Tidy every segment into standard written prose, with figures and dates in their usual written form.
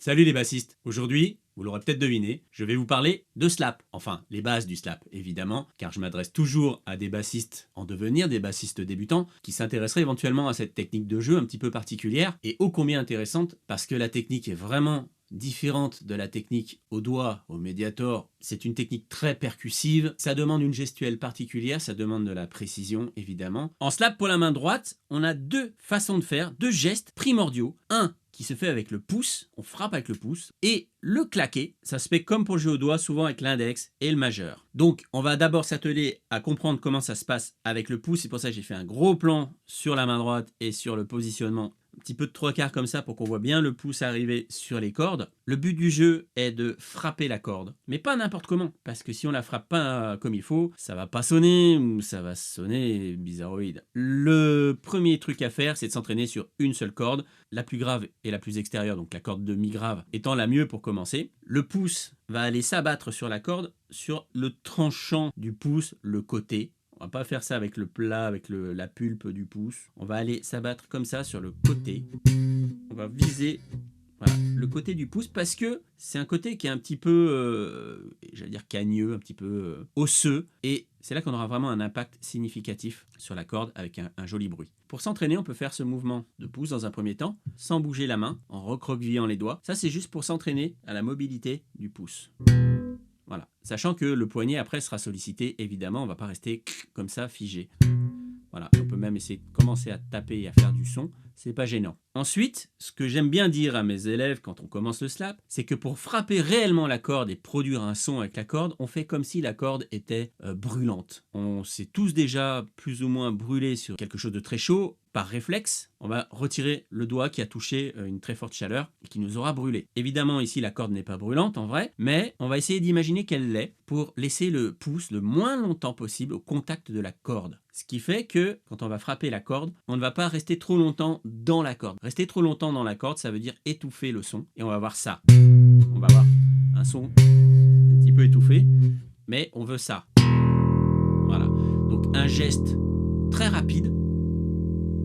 Salut les bassistes. Aujourd'hui, vous l'aurez peut-être deviné, je vais vous parler de slap. Enfin, les bases du slap, évidemment, car je m'adresse toujours à des bassistes en devenir, des bassistes débutants, qui s'intéresseraient éventuellement à cette technique de jeu un petit peu particulière, et ô combien intéressante, parce que la technique est vraiment différente de la technique au doigt, au médiator. C'est une technique très percussive, ça demande une gestuelle particulière, ça demande de la précision, évidemment. En slap pour la main droite, on a deux façons de faire, deux gestes primordiaux. Un qui se fait avec le pouce, on frappe avec le pouce, et le claquer, ça se fait comme pour le jeu au doigt, souvent avec l'index et le majeur. Donc on va d'abord s'atteler à comprendre comment ça se passe avec le pouce, c'est pour ça que j'ai fait un gros plan sur la main droite et sur le positionnement, un petit peu de trois quarts comme ça pour qu'on voit bien le pouce arriver sur les cordes. Le but du jeu est de frapper la corde, mais pas n'importe comment, parce que si on la frappe pas comme il faut, ça va pas sonner ou ça va sonner bizarroïde. Le premier truc à faire, c'est de s'entraîner sur une seule corde, la plus grave et la plus extérieure, donc la corde de mi grave étant la mieux pour commencer. Le pouce va aller s'abattre sur la corde, sur le tranchant du pouce, le côté. On va pas faire ça avec le plat, avec la pulpe du pouce. On va aller s'abattre comme ça sur le côté. On va viser voilà, le côté du pouce parce que c'est un côté qui est un petit peu, j'allais dire cagneux, un petit peu osseux. Et c'est là qu'on aura vraiment un impact significatif sur la corde avec un joli bruit. Pour s'entraîner, on peut faire ce mouvement de pouce dans un premier temps, sans bouger la main, en recroquevillant les doigts. Ça, c'est juste pour s'entraîner à la mobilité du pouce. Voilà. Sachant que le poignet après sera sollicité, évidemment, on ne va pas rester comme ça figé. Voilà. On peut même essayer de commencer à taper et à faire du son, c'est pas gênant. Ensuite, ce que j'aime bien dire à mes élèves quand on commence le slap, c'est que pour frapper réellement la corde et produire un son avec la corde, on fait comme si la corde était brûlante. On s'est tous déjà plus ou moins brûlé sur quelque chose de très chaud. Par réflexe, on va retirer le doigt qui a touché une très forte chaleur et qui nous aura brûlé. Évidemment, ici, la corde n'est pas brûlante en vrai, mais on va essayer d'imaginer qu'elle l'est pour laisser le pouce le moins longtemps possible au contact de la corde. Ce qui fait que, quand on va frapper la corde, on ne va pas rester trop longtemps dans la corde. Rester trop longtemps dans la corde, ça veut dire étouffer le son. Et on va voir ça. On va avoir un son un petit peu étouffé, mais on veut ça. Voilà. Donc un geste très rapide,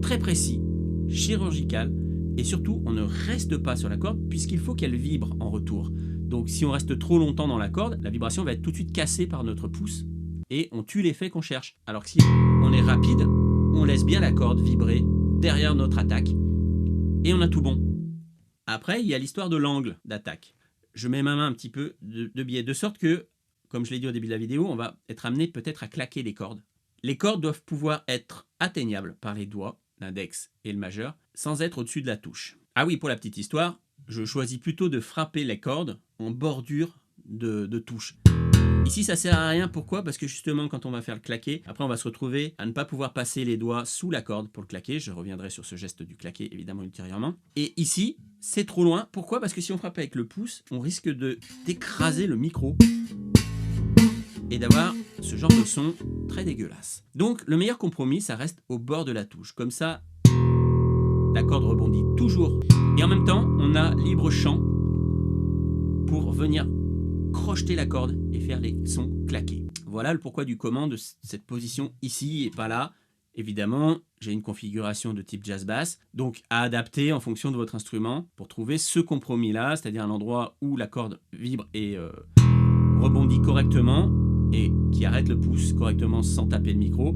très précis, chirurgical, et surtout on ne reste pas sur la corde puisqu'il faut qu'elle vibre en retour. Donc si on reste trop longtemps dans la corde, la vibration va être tout de suite cassée par notre pouce et on tue l'effet qu'on cherche. Alors que si on est rapide, on laisse bien la corde vibrer derrière notre attaque et on a tout bon. Après, il y a l'histoire de l'angle d'attaque. Je mets ma main un petit peu de biais, de sorte que, comme je l'ai dit au début de la vidéo, on va être amené peut-être à claquer les cordes. Les cordes doivent pouvoir être atteignables par les doigts, l'index et le majeur, sans être au-dessus de la touche. Ah oui, pour la petite histoire, je choisis plutôt de frapper les cordes en bordure de touche. Ici, ça sert à rien. Pourquoi? Parce que justement, quand on va faire le claquer, après on va se retrouver à ne pas pouvoir passer les doigts sous la corde pour le claquer. Je reviendrai sur ce geste du claquer, évidemment, ultérieurement. Et ici, c'est trop loin. Pourquoi? Parce que si on frappe avec le pouce, on risque d'écraser le micro et d'avoir ce genre de son très dégueulasse. Donc, le meilleur compromis, ça reste au bord de la touche. Comme ça, la corde rebondit toujours. Et en même temps, on a libre champ pour venir crocheter la corde et faire les sons claqués. Voilà le pourquoi du comment de cette position ici et pas là. Évidemment, j'ai une configuration de type jazz bass, donc à adapter en fonction de votre instrument pour trouver ce compromis-là, c'est-à-dire un endroit où la corde vibre et rebondit correctement et qui arrête le pouce correctement sans taper le micro,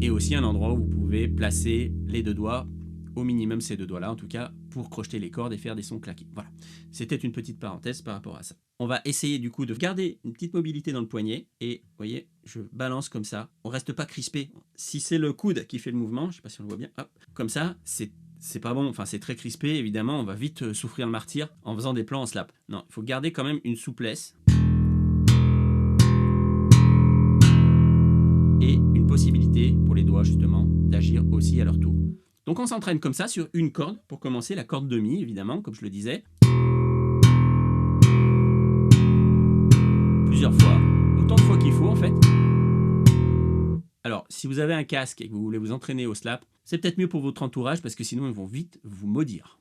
et aussi un endroit où vous pouvez placer les deux doigts, au minimum ces deux doigts-là en tout cas, pour crocheter les cordes et faire des sons claqués. Voilà, c'était une petite parenthèse par rapport à ça. On va essayer du coup de garder une petite mobilité dans le poignet et vous voyez, je balance comme ça. On reste pas crispé. Si c'est le coude qui fait le mouvement, je sais pas si on le voit bien, hop, comme ça, c'est pas bon, enfin c'est très crispé, évidemment, on va vite souffrir le martyre en faisant des plans en slap. Non, il faut garder quand même une souplesse et une possibilité pour les doigts justement d'agir aussi à leur tour. Donc on s'entraîne comme ça sur une corde pour commencer, la corde de mi évidemment, comme je le disais. Plusieurs fois, autant de fois qu'il faut en fait. Alors, si vous avez un casque et que vous voulez vous entraîner au slap, c'est peut-être mieux pour votre entourage parce que sinon ils vont vite vous maudire.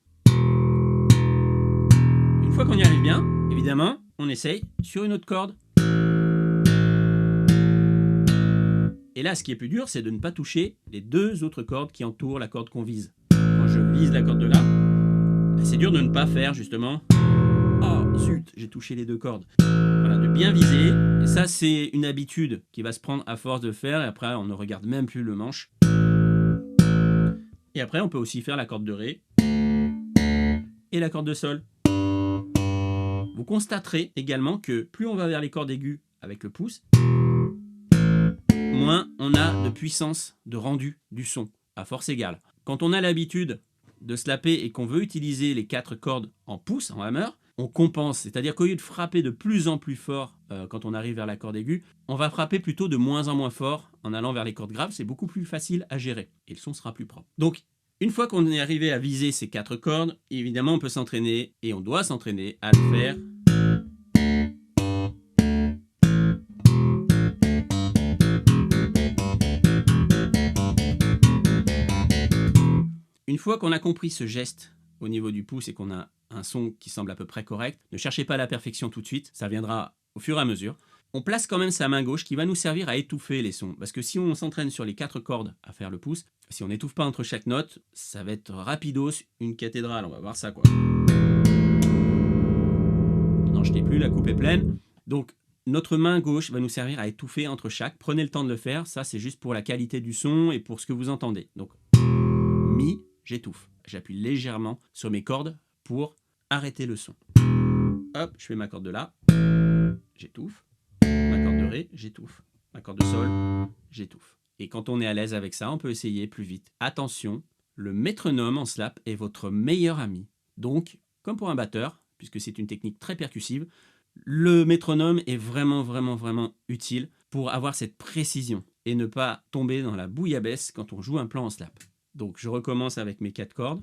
Une fois qu'on y arrive bien, évidemment, on essaye sur une autre corde. Et là, ce qui est plus dur, c'est de ne pas toucher les deux autres cordes qui entourent la corde qu'on vise. Quand je vise la corde de là, c'est dur de ne pas faire justement Zut, j'ai touché les deux cordes. Voilà, de bien viser. Et ça, c'est une habitude qui va se prendre à force de faire. Et après, on ne regarde même plus le manche. Et après, on peut aussi faire la corde de Ré et la corde de Sol. Vous constaterez également que plus on va vers les cordes aiguës avec le pouce, moins on a de puissance de rendu du son, à force égale. Quand on a l'habitude de slapper et qu'on veut utiliser les 4 cordes en pouce, en hammer, on compense. C'est-à-dire qu'au lieu de frapper de plus en plus fort quand on arrive vers la corde aiguë, on va frapper plutôt de moins en moins fort en allant vers les cordes graves. C'est beaucoup plus facile à gérer et le son sera plus propre. Donc, une fois qu'on est arrivé à viser ces 4 cordes, évidemment, on peut s'entraîner et on doit s'entraîner à le faire. Une fois qu'on a compris ce geste au niveau du pouce et qu'on a un son qui semble à peu près correct, ne cherchez pas la perfection tout de suite, ça viendra au fur et à mesure. On place quand même sa main gauche qui va nous servir à étouffer les sons. Parce que si on s'entraîne sur les 4 cordes à faire le pouce, si on n'étouffe pas entre chaque note, ça va être rapidos, une cathédrale. On va voir ça quoi. N'en jetez plus, la coupe est pleine. Donc notre main gauche va nous servir à étouffer entre chaque. Prenez le temps de le faire, ça c'est juste pour la qualité du son et pour ce que vous entendez. Donc Mi, j'étouffe. J'appuie légèrement sur mes cordes pour arrêter le son. Hop, je fais ma corde de La, j'étouffe. Ma corde de Ré, j'étouffe. Ma corde de Sol, j'étouffe. Et quand on est à l'aise avec ça, on peut essayer plus vite. Attention, le métronome en slap est votre meilleur ami. Donc, comme pour un batteur, puisque c'est une technique très percussive, le métronome est vraiment utile pour avoir cette précision et ne pas tomber dans la bouillabaisse quand on joue un plan en slap. Donc je recommence avec mes 4 cordes.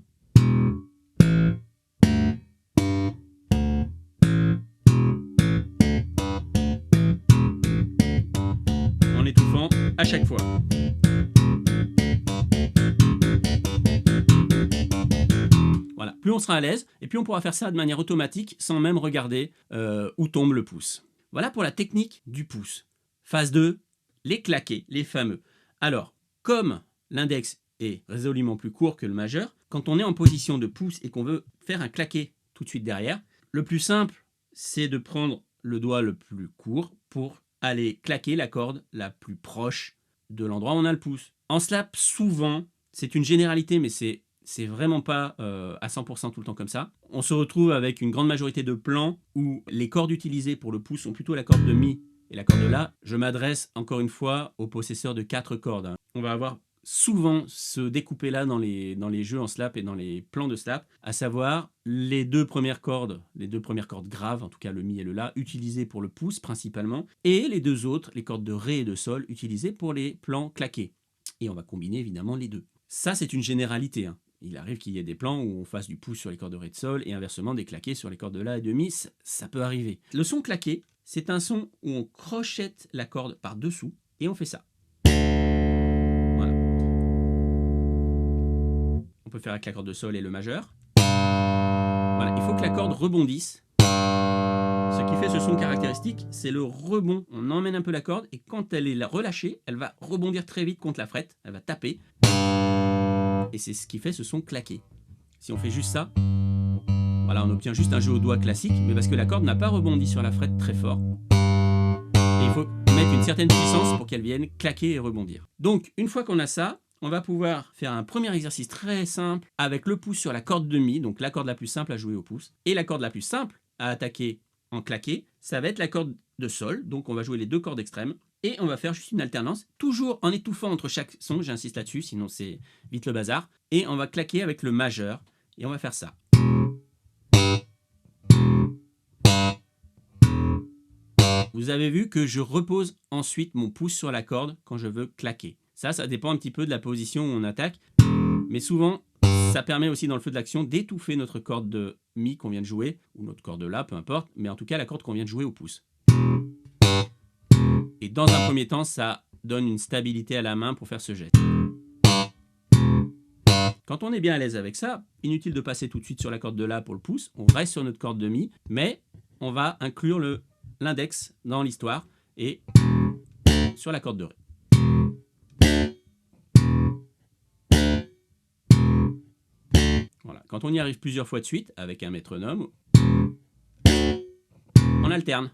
En étouffant à chaque fois. Voilà, plus on sera à l'aise, et plus on pourra faire ça de manière automatique sans même regarder où tombe le pouce. Voilà pour la technique du pouce. Phase 2, les claqués, les fameux. Alors, comme l'index est résolument plus court que le majeur, quand on est en position de pouce et qu'on veut faire un claqué tout de suite derrière, le plus simple, c'est de prendre le doigt le plus court pour aller claquer la corde la plus proche de l'endroit où on a le pouce. En slap, souvent, c'est une généralité, mais c'est vraiment pas à 100% tout le temps comme ça. On se retrouve avec une grande majorité de plans où les cordes utilisées pour le pouce sont plutôt la corde de Mi et la corde de La. Je m'adresse encore une fois aux possesseurs de 4 cordes. On va avoir souvent ce découpé-là dans les jeux en slap et dans les plans de slap, à savoir les deux premières cordes graves, en tout cas le Mi et le La, utilisées pour le pouce principalement, et les deux autres, les cordes de Ré et de Sol, utilisées pour les plans claqués. Et on va combiner évidemment les deux. Ça, c'est une généralité. Il arrive qu'il y ait des plans où on fasse du pouce sur les cordes de Ré et de Sol et inversement des claqués sur les cordes de La et de Mi, ça peut arriver. Le son claqué, c'est un son où on crochette la corde par dessous et on fait ça. Voilà. On peut faire avec la corde de Sol et le majeur. Voilà, il faut que la corde rebondisse. Ce qui fait ce son caractéristique, c'est le rebond. On emmène un peu la corde et quand elle est relâchée, elle va rebondir très vite contre la frette. Elle va taper. Et c'est ce qui fait ce son claqué. Si on fait juste ça, voilà, on obtient juste un jeu au doigt classique, mais parce que la corde n'a pas rebondi sur la frette très fort. Et il faut mettre une certaine puissance pour qu'elle vienne claquer et rebondir. Donc, une fois qu'on a ça, on va pouvoir faire un premier exercice très simple avec le pouce sur la corde de Mi, donc la corde la plus simple à jouer au pouce, et la corde la plus simple à attaquer en claqué, ça va être la corde de Sol, donc on va jouer les deux cordes extrêmes, et on va faire juste une alternance, toujours en étouffant entre chaque son, j'insiste là-dessus, sinon c'est vite le bazar, et on va claquer avec le majeur, et on va faire ça. Vous avez vu que je repose ensuite mon pouce sur la corde quand je veux claquer. Ça dépend un petit peu de la position où on attaque, mais souvent, ça permet aussi dans le feu de l'action d'étouffer notre corde de Mi qu'on vient de jouer, ou notre corde de La, peu importe, mais en tout cas la corde qu'on vient de jouer au pouce. Et dans un premier temps, ça donne une stabilité à la main pour faire ce geste. Quand on est bien à l'aise avec ça, inutile de passer tout de suite sur la corde de La pour le pouce, on reste sur notre corde de Mi, mais on va inclure l'index dans l'histoire et sur la corde de Ré. Voilà. Quand on y arrive plusieurs fois de suite avec un métronome, On alterne.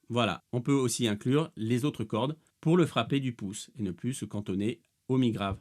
Voilà, on peut aussi inclure les autres cordes pour le frapper du pouce et ne plus se cantonner au mi grave.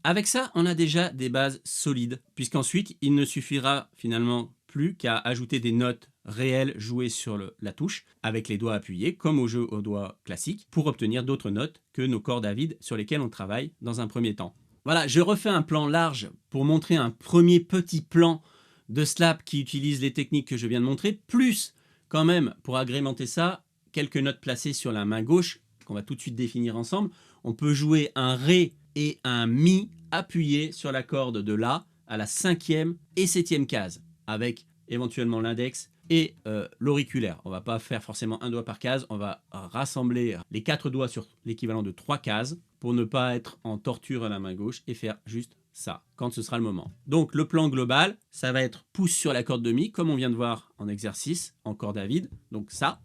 Avec ça, on a déjà des bases solides, puisqu'ensuite, il ne suffira finalement plus qu'à ajouter des notes réelles jouées sur la touche, avec les doigts appuyés, comme au jeu aux doigts classique, pour obtenir d'autres notes que nos cordes à vide sur lesquelles on travaille dans un premier temps. Voilà, je refais un plan large pour montrer un premier petit plan de slap qui utilise les techniques que je viens de montrer, plus quand même, pour agrémenter ça, quelques notes placées sur la main gauche, qu'on va tout de suite définir ensemble. On peut jouer un Ré et un Mi appuyé sur la corde de La à la 5e et 7e case, avec éventuellement l'index et l'auriculaire. On ne va pas faire forcément un doigt par case, on va rassembler les 4 doigts sur l'équivalent de 3 cases pour ne pas être en torture à la main gauche et faire juste ça, quand ce sera le moment. Donc le plan global, ça va être pouce sur la corde de Mi, comme on vient de voir en exercice, en corde à vide, donc ça.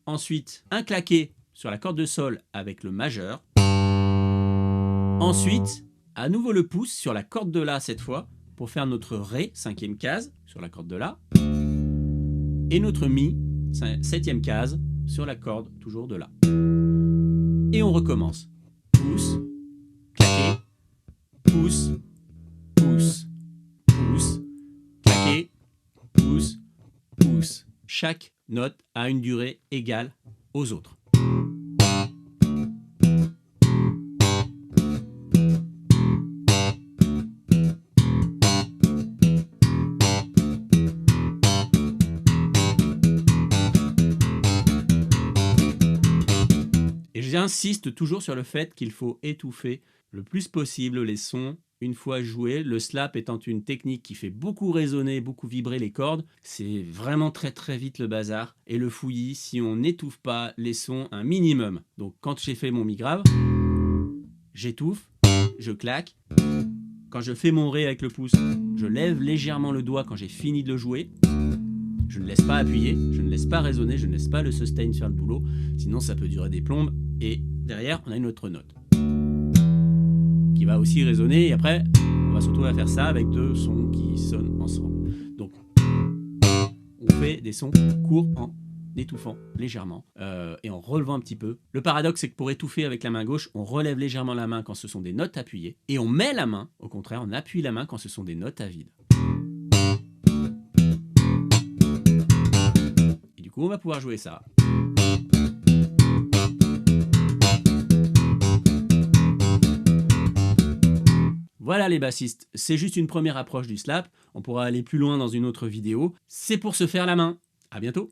Ensuite, un claqué sur la corde de Sol avec le majeur. Ensuite, à nouveau le pouce sur la corde de La cette fois, pour faire notre Ré, 5e case, sur la corde de La. Et notre Mi, 7e case, sur la corde toujours de La. Et on recommence. Pouce, claqué, pouce, pouce, pouce, claqué, pouce, pouce. Chaque note a une durée égale aux autres. Et j'insiste toujours sur le fait qu'il faut étouffer le plus possible les sons une fois joués. Le slap étant une technique qui fait beaucoup résonner, beaucoup vibrer les cordes, c'est vraiment très vite le bazar. Et le fouillis, si on n'étouffe pas les sons un minimum. Donc quand j'ai fait mon mi grave, j'étouffe, je claque. Quand je fais mon Ré avec le pouce, je lève légèrement le doigt quand j'ai fini de le jouer. Je ne laisse pas appuyer, je ne laisse pas résonner, je ne laisse pas le sustain faire le boulot, sinon ça peut durer des plombes. Et derrière, on a une autre note qui va aussi résonner. Et après, on va se retrouver à faire ça avec 2 sons qui sonnent ensemble. Donc, on fait des sons courts en étouffant légèrement et en relevant un petit peu. Le paradoxe, c'est que pour étouffer avec la main gauche, on relève légèrement la main quand ce sont des notes appuyées. Et on met la main, au contraire, on appuie la main quand ce sont des notes à vide. Et du coup, on va pouvoir jouer ça. Voilà les bassistes, c'est juste une première approche du slap, on pourra aller plus loin dans une autre vidéo, c'est pour se faire la main. À bientôt.